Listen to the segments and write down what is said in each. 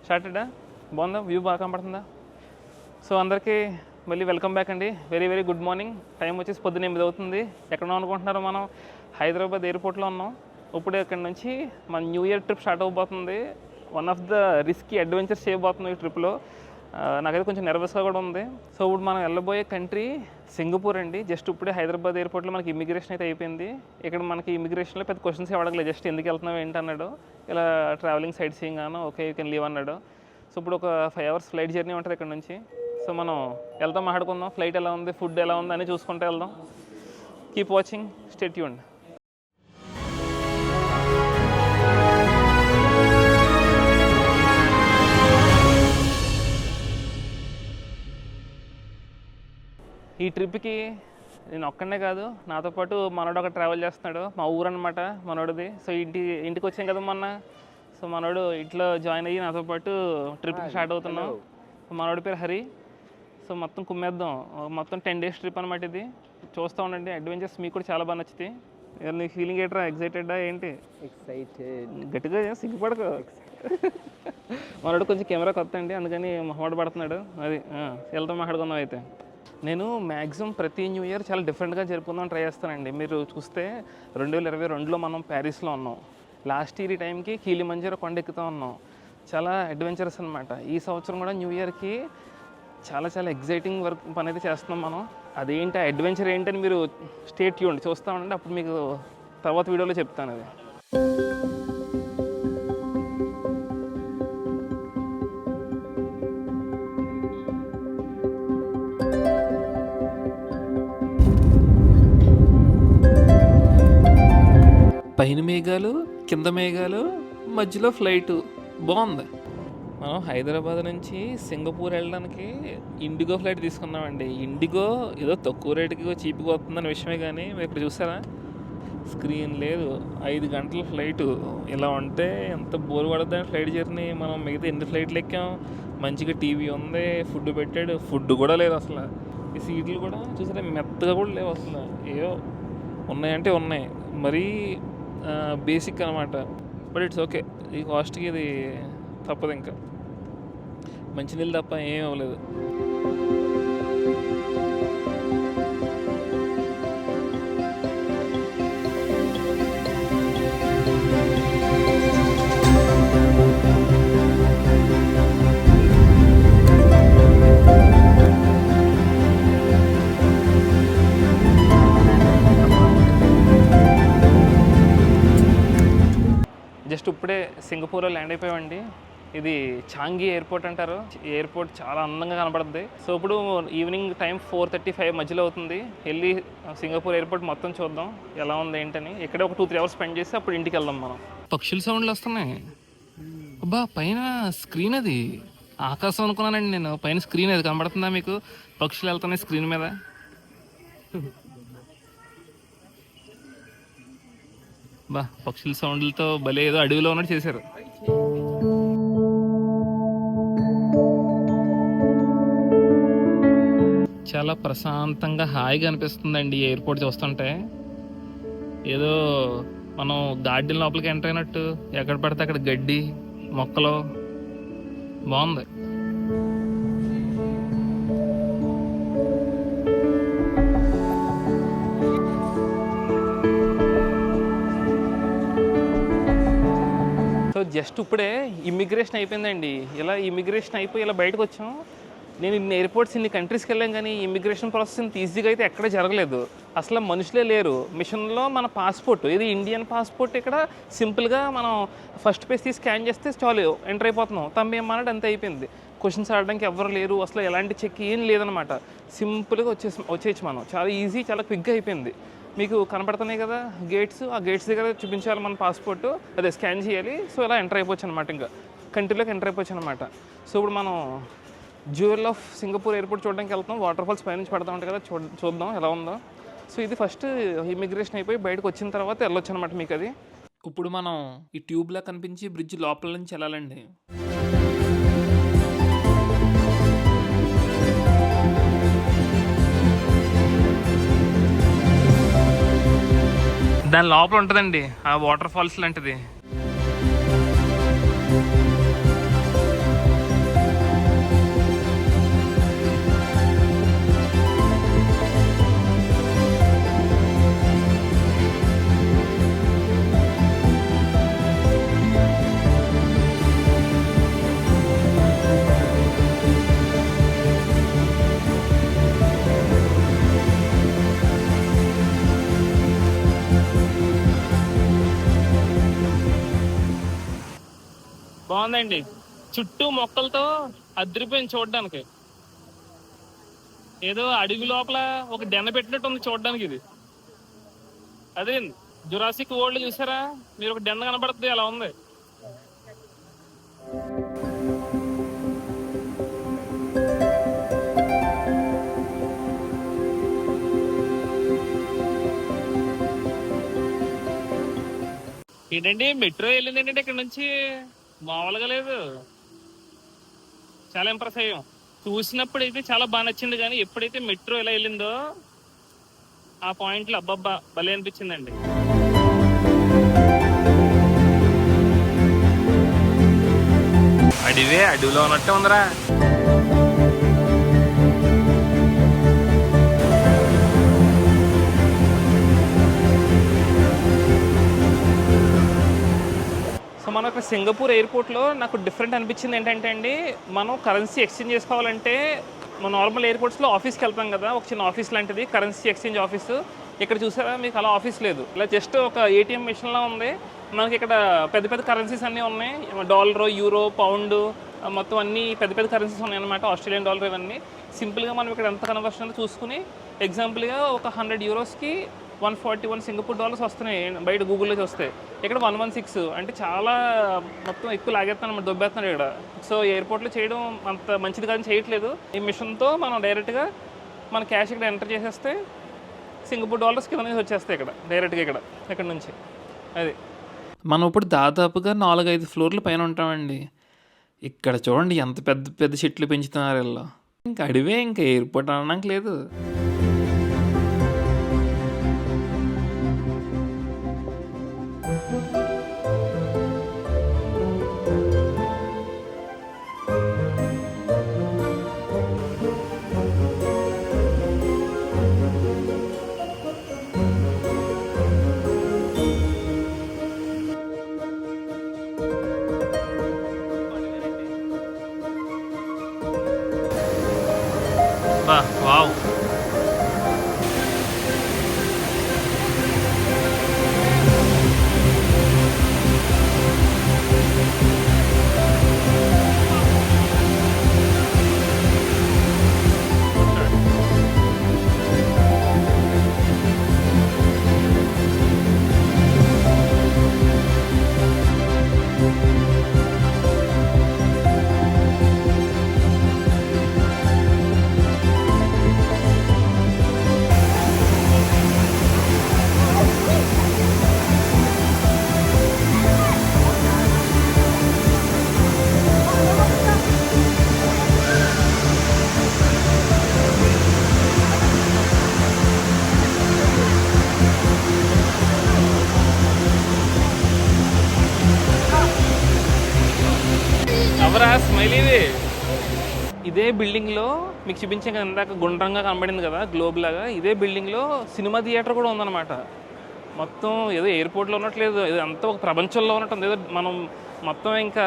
స్టార్టెడా? బాగుందా? వ్యూ బాగా కనపడుతుందా? సో అందరికీ మళ్ళీ వెల్కమ్ బ్యాక్ అండి. Very very good morning. Time వచ్చేసి పొద్దున్న 8 అవుతుంది. ఎక్కడ అనుకుంటున్నారో మనం హైదరాబాద్ ఎయిర్పోర్ట్లో ఉన్నాం. ఇప్పుడు ఇక్కడ నుంచి మన న్యూ ఇయర్ ట్రిప్ స్టార్ట్ అవబోతుంది. One of the risky adventures చేయబోతున్నాం ఈ ట్రిప్లో. నాకైతే కొంచెం నర్వస్గా కూడా ఉంది. సో ఇప్పుడు మనం వెళ్ళబోయే కంట్రీ సింగపూర్ అండి. జస్ట్ ఇప్పుడే హైదరాబాద్ ఎయిర్పోర్ట్లో మనకి ఇమిగ్రేషన్ అయితే అయిపోయింది. ఇక్కడ మనకి ఇమిగ్రేషన్లో పెద్ద క్వశ్చన్స్ అడగలేదు. జస్ట్ ఎందుకు వెళ్తున్నావు ఏంటి అన్నాడు. ఇలా travelling sight seeing Anu, okay you can leave అన్నాడు. సో ఇప్పుడు ఒక 5 hours ఫ్లైట్ జర్నీ ఉంటుంది ఇక్కడ నుంచి. సో మనం వెళ్తాం, మాట్లాడుకుందాం. ఫ్లైట్ ఎలా ఉంది, ఫుడ్ ఎలా ఉంది అని చూసుకుంటూ వెళ్దాం. Keep watching, stay tuned. ఈ ట్రిప్కి నేను ఒక్కడనే కాదు, నాతో పాటు మనోడు ఒక ట్రావెల్ చేస్తున్నాడు. మా ఊరు అనమాట మనోడిది. సో ఇంటికి వచ్చాం కదా మొన్న. సో మనోడు ఇట్లా జాయిన్ అయ్యి నాతో పాటు ట్రిప్కి స్టార్ట్ అవుతున్నాం. మనోడి పేరు హరి. సో మొత్తం కుమ్మేద్దాం. మొత్తం 10 days ట్రిప్ అనమాట ఇది. చూస్తూ ఉండండి. అడ్వెంచర్స్ మీకు కూడా చాలా బాగా నచ్చుతాయి. నీ ఫీలింగ్ ఏంట్రా? ఎక్సైటెడ్డా ఏంటి? ఎక్సైటెడ్. గట్టిగా సిగ్గుపడకు. మనోడు కొంచెం కెమెరా కొత్త అండి, అందుకని మొహమాట పడుతున్నాడు. అది వెళ్తాం, మాట్లాడుకుందాం. అయితే నేను మ్యాక్సిమం ప్రతి న్యూ ఇయర్ చాలా డిఫరెంట్గా జరుపుకుందాం ట్రై చేస్తానండి. మీరు చూస్తే 2022లో మనం ప్యారిస్లో ఉన్నాం. లాస్ట్ ఇయర్ ఈ టైంకి కీలిమంజరో కొండ ఎక్కుతూ ఉన్నాం. చాలా అడ్వెంచరస్ అనమాట. ఈ సంవత్సరం కూడా న్యూ ఇయర్కి చాలా చాలా ఎగ్జైటింగ్ వర్క్ పని అయితే చేస్తున్నాం మనం. అదేంటి ఆ అడ్వెంచర్ ఏంటని మీరు స్టే ట్యూన్డ్ చూస్తూ ఉండండి. అప్పుడు మీకు తర్వాత వీడియోలో చెప్తాను అది. పైన మేఘాలు, కింద మేఘాలు, మధ్యలో ఫ్లైటు. బాగుంది. మనం హైదరాబాద్ నుంచి సింగపూర్ వెళ్ళడానికి ఇండిగో ఫ్లైట్ తీసుకున్నామండి. ఇండిగో ఏదో తక్కువ రేటుకి చీప్గా వస్తుందన్న విషయమే, కానీ మీరు ఇక్కడ చూసారా, స్క్రీన్ లేదు, 5 గంటల ఫ్లైటు. ఇలా ఉంటే ఎంత బోర్ పడుతుందని ఫ్లైట్ జర్నీ. మనం మిగతా ఎన్ని ఫ్లైట్లు ఎక్కాం. మంచిగా టీవీ ఉంది, ఫుడ్ పెట్టాడు. ఫుడ్ కూడా లేదు అసలు. ఈ సీట్లు కూడా చూసారా, మెత్తగా కూడా లేవు అసలు. ఏవో ఉన్నాయంటే ఉన్నాయి, మరీ బేసిక్ అనమాట. But it's okay. ఈ కాస్ట్కి ఇది తప్పదు. ఇంకా మంచినీళ్ళు తప్ప ఏం అవ్వలేదు. జస్ట్ ఇప్పుడే సింగపూర్లో ల్యాండ్ అయిపోయామండి. ఇది చాంగి ఎయిర్పోర్ట్ అంటారు. ఈ ఎయిర్పోర్ట్ చాలా అందంగా కనబడుతుంది. సో ఇప్పుడు ఈవినింగ్ టైం 4:35 మధ్యలో అవుతుంది. వెళ్ళి సింగపూర్ ఎయిర్పోర్ట్ మొత్తం చూద్దాం ఎలా ఉంది ఏంటని. ఇక్కడే ఒక 2-3 hours స్పెండ్ చేసి అప్పుడు ఇంటికి వెళ్దాం మనం. పక్షుల సౌండ్లు వస్తున్నాయి. అబ్బా, పైన స్క్రీన్ అది ఆకాశం అనుకున్నానండి నేను. పైన స్క్రీన్ అది కనబడుతుందా మీకు? పక్షులు వెళ్తున్నాయి స్క్రీన్ మీద. బా, పక్షుల సౌండ్లతో భలే ఏదో అడవిలో ఉన్నట్టు చేశారు. చాలా ప్రశాంతంగా హాయిగా అనిపిస్తుందండి ఈ ఎయిర్పోర్ట్ చూస్తుంటే. ఏదో మనం గార్డెన్ లోపలికి ఎంటర్ అయినట్టు. ఎక్కడ పడితే అక్కడ గడ్డి, మొక్కలు. బాగుంది. సో జస్ట్ ఇప్పుడే ఇమిగ్రేషన్ అయిపోయిందండి. ఇలా ఇమిగ్రేషన్ అయిపోయి ఇలా బయటకు వచ్చాం. నేను ఇన్ని ఎయిర్పోర్ట్స్, ఇన్ని కంట్రీస్కి వెళ్ళాం, కానీ ఇమిగ్రేషన్ ప్రాసెస్ ఇంత ఈజీగా అయితే ఎక్కడ జరగలేదు. అసలు మనుషులే లేరు. మిషన్లో మన పాస్పోర్ట్, ఇది ఇండియన్ పాస్పోర్ట్. ఇక్కడ సింపుల్గా మనం ఫస్ట్ పేజ్ తీసి స్కాన్ చేస్తే చాలు, ఎంటర్ అయిపోతున్నాం. తమ్మి ఏమన్నాడు, అంతే అయిపోయింది. క్వశ్చన్స్ ఆడడానికి ఎవరు లేరు. అసలు ఎలాంటి చెక్ ఏం లేదనమాట. సింపుల్గా వచ్చేయచ్చు మనం. చాలా ఈజీ, చాలా క్విక్గా అయిపోయింది. మీకు కనపడుతున్నాయి కదా గేట్స్. ఆ గేట్స్ దగ్గర చూపించాలి మన పాస్పోర్ట్, అదే స్కాన్ చేయాలి. సో ఇలా ఎంటర్ అయిపోవచ్చు అనమాట. ఇంకా కంట్రీలోకి ఎంటర్ అయిపోవచ్చు అనమాట. సో ఇప్పుడు మనం జ్యువెల్ ఆఫ్ సింగపూర్ ఎయిర్పోర్ట్ చూడడానికి వెళ్తాం. వాటర్ ఫాల్స్ పైనుంచి పడతా ఉంటాయి కదా, చూద్దాం ఎలా ఉందో. సో ఇది ఫస్ట్ ఇమిగ్రేషన్ అయిపోయి బయటకు వచ్చిన తర్వాత వెళ్ళొచ్చు అనమాట మీకు అది. ఇప్పుడు మనం ఈ ట్యూబ్లా కనిపించి బ్రిడ్జ్ లోపల నుంచి వెళ్ళాలండి. దాని లోపల ఉంటుందండి ఆ వాటర్ ఫాల్స్ లాంటిది. ఉందండి. చుట్టూ మొక్కలతో అదిరిపోయింది చూడడానికి. ఏదో అడవి లోపల ఒక డెన్న పెట్టినట్టు ఉంది చూడడానికి. ఇది అదే జురాసిక్ వరల్డ్ చూసారా మీరు, ఒక డెన్న కనబడుతుంది అలా ఉంది. ఏంటండి మెట్రో వెళ్ళింది ఏంటంటే ఇక్కడ నుంచి మామూలుగా లేదు. చాలా ఇంప్రెస్ అయ్యాం. చూసినప్పుడు అయితే చాలా బాగా నచ్చింది, కానీ ఎప్పుడైతే మెట్రో ఎలా వెళ్ళిందో ఆ పాయింట్లో అబ్బబ్బా భలే అనిపించిందండి. అడవిలో ఉన్నట్టే ఉందిరా. సో మనం ఇక్కడ సింగపూర్ ఎయిర్పోర్ట్లో నాకు డిఫరెంట్ అనిపించింది ఏంటంటే అండి, మనం కరెన్సీ ఎక్స్చేంజ్ చేసుకోవాలంటే మనం నార్మల్ ఎయిర్పోర్ట్స్లో ఆఫీస్కి వెళ్తాం కదా, ఒక చిన్న ఆఫీస్ లాంటిది కరెన్సీ ఎక్స్చేంజ్ ఆఫీసు. ఇక్కడ చూసారా మీకు అలా ఆఫీస్ లేదు, ఇలా జస్ట్ ఒక ఏటీఎం మిషన్లా ఉంది. మనకి ఇక్కడ పెద్ద పెద్ద కరెన్సీస్ అన్నీ ఉన్నాయి, డాలర్, యూరో, పౌండ్, మొత్తం అన్నీ పెద్ద పెద్ద కరెన్సీస్ ఉన్నాయి అనమాట. ఆస్ట్రేలియన్ డాలర్ ఇవన్నీ సింపుల్గా మనం ఇక్కడ ఎంత కన్వర్షన్ చూసుకుని ఎగ్జాంపుల్గా ఒక 100 యూరోస్కి 141 సింగపూర్ డాలర్స్ వస్తున్నాయి బయట గూగుల్లో చూస్తే. ఇక్కడ 116 అంటే చాలా మొత్తం ఎక్కువ లాగేస్తాను అనమాట, దొబ్బేస్తున్నాడు ఇక్కడ. సో ఎయిర్పోర్ట్లో చేయడం అంత మంచిది కానీ చేయట్లేదు. ఈ మిషన్తో మనం డైరెక్ట్గా మన క్యాష్ ఇక్కడ ఎంటర్ చేసేస్తే సింగపూర్ డాలర్స్ కింద నుంచి వచ్చేస్తాయి ఇక్కడ డైరెక్ట్గా ఇక్కడ నుంచి. అది మనం ఇప్పుడు దాదాపుగా 4-5 ఫ్లోర్ల పైన ఉంటామండి. ఇక్కడ చూడండి ఎంత పెద్ద పెద్ద చెట్లు పెంచుతున్నారు వీళ్ళు. ఇంకా అడివే, ఇంకా ఎయిర్పోర్ట్ అనడానికి లేదు. వావ్, ఎవరా స్మైలీది? ఇదే బిల్డింగ్లో మీకు చూపించాం కదా ఇందాక గుండ్రంగా కనబడింది కదా గ్లోబ్ లాగా, ఇదే బిల్డింగ్లో సినిమా థియేటర్ కూడా ఉందన్నమాట. మొత్తం ఏదో ఎయిర్పోర్ట్లో ఉన్నట్లేదు, ఇది అంతా ఒక ప్రపంచంలో ఉన్నట్టుంది. ఏదో మనం మొత్తం ఇంకా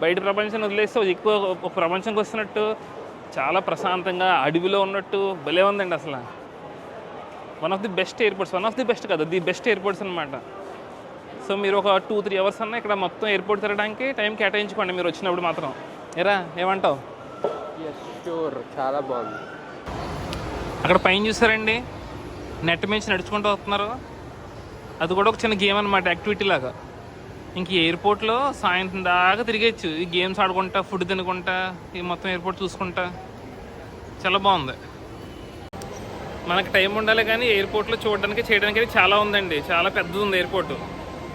బయట ప్రపంచాన్ని వదిలేస్తే ఎక్కువ ఒక ప్రపంచంకి వస్తున్నట్టు, చాలా ప్రశాంతంగా అడవిలో ఉన్నట్టు భలే ఉందండి అసలు. One of the best airports, one of the best కదా, ది బెస్ట్ ఎయిర్పోర్ట్స్ అనమాట. సో మీరు ఒక 2-3 అవర్స్ అన్నా ఇక్కడ మొత్తం ఎయిర్పోర్ట్ తిరగడానికి టైం కేటాయించుకోండి మీరు వచ్చినప్పుడు మాత్రం. ఏరా ఏమంటావు? చాలా బాగుంది. అక్కడ పైన చూసారండి నెట్ మించి నడుచుకుంటూ వస్తున్నారు. అది కూడా ఒక చిన్న గేమ్ అనమాట, యాక్టివిటీ లాగా. ఇంక ఎయిర్పోర్ట్లో సాయంత్రం దాకా తిరిగేచ్చు, ఈ గేమ్స్ ఆడుకుంటా, ఫుడ్ తినుకుంటా, ఈ మొత్తం ఎయిర్పోర్ట్ చూసుకుంటా. చాలా బాగుంది. మనకి టైం ఉండాలి కానీ ఎయిర్పోర్ట్లో చూడడానికి చేయడానికి చాలా ఉందండి, చాలా పెద్దది ఉంది ఎయిర్పోర్ట్.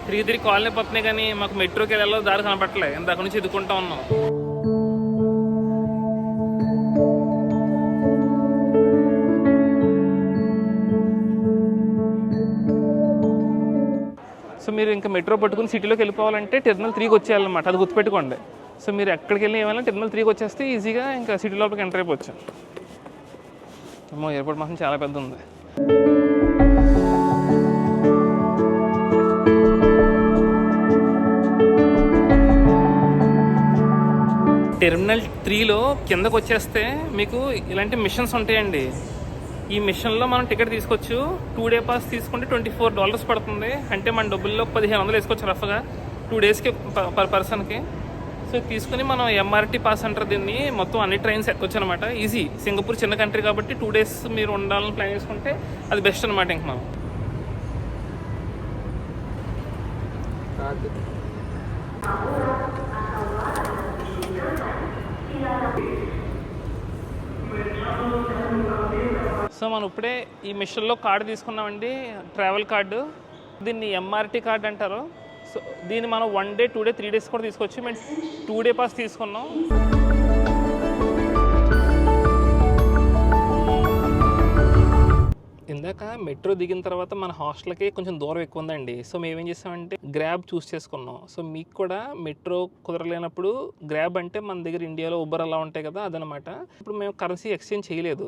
తిరిగి కాలనీ పోతున్నాయి కానీ మాకు మెట్రోకి వెళ్ళాలో దారి కనపట్టలే, ఇందాక నుంచి ఎదుర్కొంటా ఉన్నాం. సో మీరు ఇంకా మెట్రో పట్టుకుని సిటీలోకి వెళ్ళిపోవాలంటే టెర్మినల్ 3కి వచ్చేయాలన్నమాట, అది గుర్తుపెట్టుకోండి. సో మీరు ఎక్కడికి వెళ్ళి ఏమైనా టెర్మినల్ 3కి వచ్చేస్తే ఈజీగా ఇంకా సిటీ లోపలికి ఎంటర్ అయిపోవచ్చు. ఎయిర్పోర్ట్ మాత్రం చాలా పెద్ద ఉంది. టెర్మినల్ 3లో కిందకు వచ్చేస్తే మీకు ఇలాంటి మిషన్స్ ఉంటాయండి. ఈ మిషన్లో మనం టికెట్ తీసుకోవచ్చు. 2 డే పాస్ తీసుకుంటే $24 పడుతుంది. అంటే మన డబ్బుల్లో 1500 వేసుకోవచ్చు రఫ్గా 2 డేస్కి పర్ పర్సన్కి. సో ఇది తీసుకుని మనం ఎంఆర్టీ పాస్ అంటారు దీన్ని, మొత్తం అన్ని ట్రైన్స్ ఎక్కొచ్చు అనమాట. ఈజీ. సింగపూర్ చిన్న కంట్రీ కాబట్టి 2 days మీరు ఉండాలని ప్లాన్ చేసుకుంటే అది బెస్ట్ అనమాట. ఇంక మనం సో మనం ఇప్పుడే ఈ మిషన్లో కార్డు తీసుకున్నామండి, ట్రావెల్ కార్డు. దీన్ని ఎంఆర్టీ కార్డు అంటారు. సో దీన్ని మనం 1 day 2 day 3 days కూడా తీసుకోవచ్చు. మేము 2 day పాస్ తీసుకున్నాం. ఇందాక మెట్రో దిగిన తర్వాత మన హాస్టల్కి కొంచెం దూరం ఎక్కువ ఉందండి. సో మేము ఏం చేసామంటే గ్రాబ్ చూస్ చేసుకున్నాం. సో మీకు కూడా మెట్రో కుదరలేనప్పుడు గ్రాబ్ అంటే మన దగ్గర ఇండియాలో ఉబర్ అలా ఉంటాయి కదా, అదనమాట. ఇప్పుడు మేము కరెన్సీ ఎక్స్చేంజ్ చేయలేదు.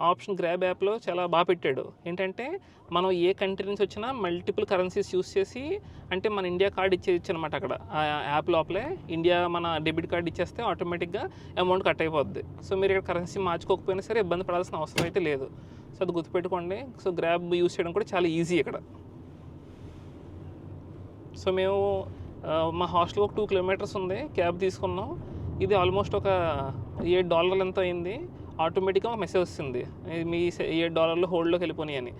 ఆప్షన్ గ్రాబ్ యాప్లో చాలా బాగా పెట్టాడు. ఏంటంటే మనం ఏ కంట్రీ నుంచి వచ్చినా మల్టిపుల్ కరెన్సీస్ యూస్ చేసి, అంటే మన ఇండియా కార్డ్ ఇచ్చేయచ్చు అనమాట. అక్కడ ఆ యాప్ లోపలే ఇండియా మన డెబిట్ కార్డ్ ఇచ్చేస్తే ఆటోమేటిక్గా అమౌంట్ కట్ అయిపోద్ది. సో మీరు ఇక్కడ కరెన్సీ మార్చుకోకపోయినా సరే ఇబ్బంది పడాల్సిన అవసరం అయితే లేదు. సో అది గుర్తుపెట్టుకోండి. సో గ్రాబ్ యూస్ చేయడం కూడా చాలా ఈజీ ఇక్కడ. సో మేము మా హాస్టల్ ఒక 2 kilometers ఉంది, క్యాబ్ తీసుకున్నాం. ఇది ఆల్మోస్ట్ ఒక $8 ఎంత అయింది. ఆటోమేటిక్గా ఒక మెసేజ్ వస్తుంది, మీ $8 హోల్డ్లోకి వెళ్ళిపోయి అని.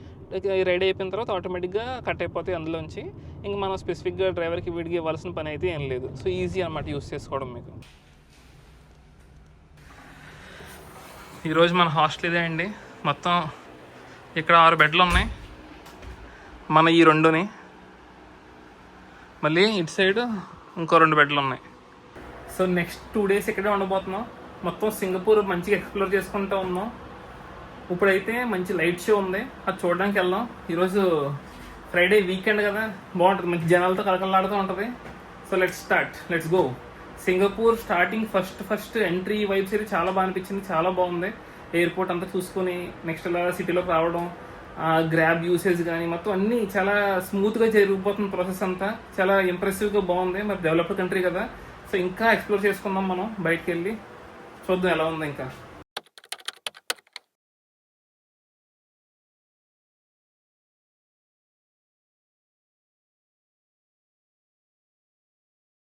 రెడీ అయిపోయిన తర్వాత ఆటోమేటిక్గా కట్ అయిపోతాయి అందులోంచి. ఇంక మనం స్పెసిఫిక్గా డ్రైవర్కి వీడికి ఇవ్వాల్సిన పని అయితే ఏం లేదు. సో ఈజీ అనమాట యూస్ చేసుకోవడం మీకు. ఈరోజు మన హాస్టల్ ఇదే అండి. మొత్తం ఇక్కడ 6 బెడ్లు ఉన్నాయి, మన ఈ 2ని. మళ్ళీ ఇటు సైడ్ ఇంకో 2 బెడ్లు ఉన్నాయి. సో నెక్స్ట్ 2 days ఇక్కడే ఉండబోతున్నాం. మొత్తం సింగపూర్ మంచిగా ఎక్స్ప్లోర్ చేసుకుంటూ ఉన్నాం. ఇప్పుడైతే మంచి లైట్ షో ఉంది, అది చూడడానికి వెళ్దాం. ఈరోజు ఫ్రైడే వీకెండ్ కదా, బాగుంటుంది, మంచి జనాలతో కలకలాడుతూ ఉంటుంది. So let's go. Singapore starting first entry vibes అయితే చాలా బాగా అనిపించింది, చాలా బాగుంది. ఎయిర్పోర్ట్ అంతా చూసుకొని నెక్స్ట్ అలా సిటీలోకి రావడం, గ్రాబ్ యూసేజ్ కానీ మొత్తం అన్నీ చాలా స్మూత్గా జరిగిపోతుంది ప్రాసెస్ అంతా. చాలా ఇంప్రెసివ్గా బాగుంది. మరి డెవలప్డ్ కంట్రీ కదా, సో ఇంకా ఎక్స్ప్లోర్ చేసుకుందాం మనం. బయటకు వెళ్ళి చూద్దాం ఎలా ఉంది ఇంకా.